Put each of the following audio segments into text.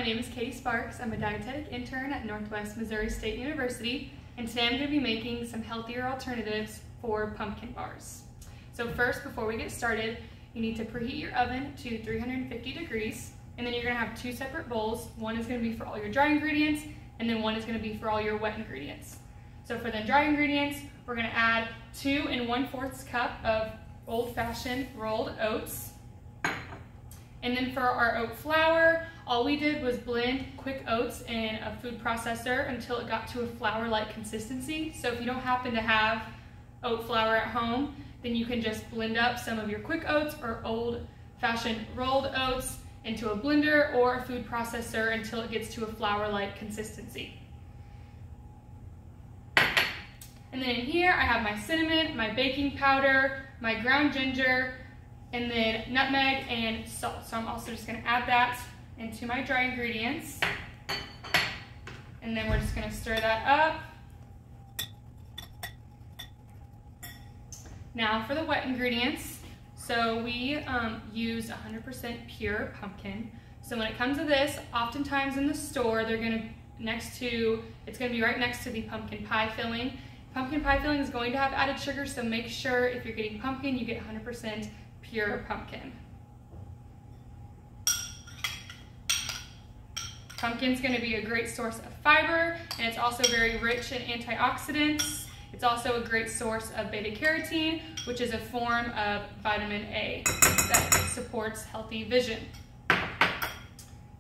name is Katie Sparks. I'm a dietetic intern at Northwest Missouri State University, and today I'm going to be making some healthier alternatives for pumpkin bars. So first, before we get started, you need to preheat your oven to 350 degrees, and then you're going to have two separate bowls. One is going to be for all your dry ingredients, and then one is going to be for all your wet ingredients. So for the dry ingredients, we're going to add 2 1/4 cup of old-fashioned rolled oats. And then for our oat flour, all we did was blend quick oats in a food processor until it got to a flour-like consistency. So if you don't happen to have oat flour at home, then you can just blend up some of your quick oats or old-fashioned rolled oats into a blender or a food processor until it gets to a flour-like consistency. And then in here I have my cinnamon, my baking powder, my ground ginger, and then nutmeg and salt. So I'm also just going to add that into my dry ingredients. And then we're just going to stir that up. Now for the wet ingredients. So we use 100% pure pumpkin. So when it comes to this, oftentimes in the store, they're going to it's going to be right next to the pumpkin pie filling. Pumpkin pie filling is going to have added sugar, so make sure if you're getting pumpkin, you get 100% pure pumpkin. Pumpkin's going to be a great source of fiber, and it's also very rich in antioxidants. It's also a great source of beta-carotene, which is a form of vitamin A that supports healthy vision.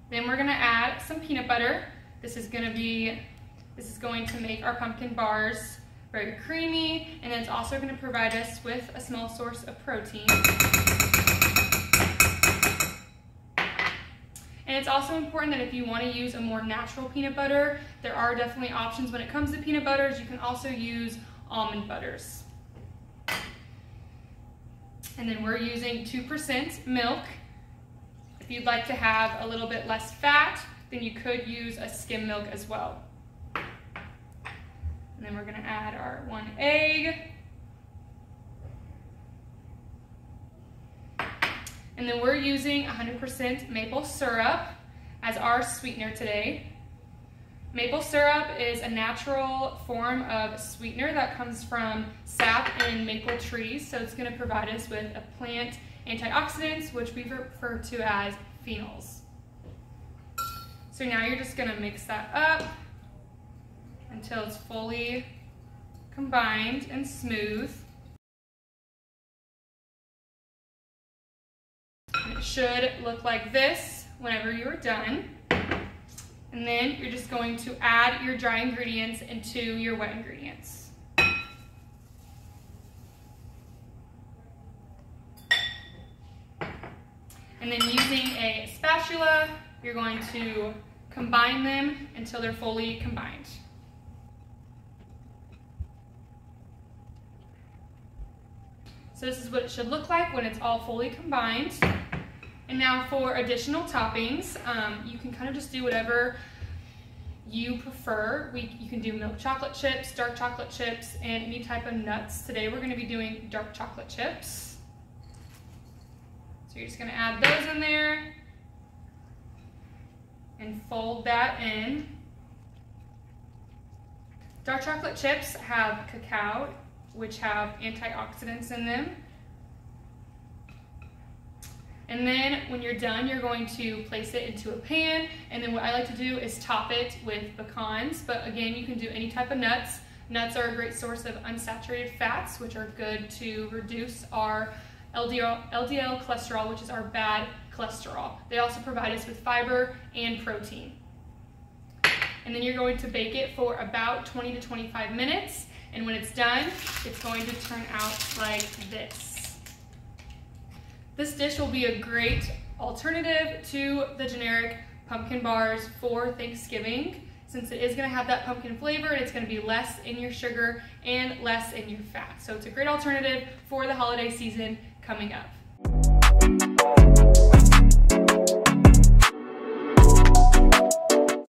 Then we're going to add some peanut butter. This is going to make our pumpkin bars very creamy, and it's also going to provide us with a small source of protein. And it's also important that if you want to use a more natural peanut butter, there are definitely options when it comes to peanut butters. You can also use almond butters. And then we're using 2% milk. If you'd like to have a little bit less fat, then you could use a skim milk as well. And then we're going to add our 1 egg. And then we're using 100% maple syrup as our sweetener today. Maple syrup is a natural form of sweetener that comes from sap in maple trees, so it's going to provide us with a plant antioxidants, which we refer to as phenols. So now you're just going to mix that up until it's fully combined and smooth. And it should look like this whenever you are done. And then you're just going to add your dry ingredients into your wet ingredients. And then using a spatula, you're going to combine them until they're fully combined. So this is what it should look like when it's all fully combined. And now for additional toppings, you can kind of just do whatever you prefer. You can do milk chocolate chips, dark chocolate chips, and any type of nuts. Today we're going to be doing dark chocolate chips. So you're just going to add those in there and fold that in. Dark chocolate chips have cacao, which have antioxidants in them. And then when you're done, you're going to place it into a pan, and then what I like to do is top it with pecans, but again, you can do any type of nuts. Nuts are a great source of unsaturated fats, which are good to reduce our LDL cholesterol, which is our bad cholesterol. They also provide us with fiber and protein. And then you're going to bake it for about 20 to 25 minutes. And when it's done, it's going to turn out like this. This dish will be a great alternative to the generic pumpkin bars for Thanksgiving, since it is going to have that pumpkin flavor, and it's going to be less in your sugar and less in your fat. So it's a great alternative for the holiday season coming up.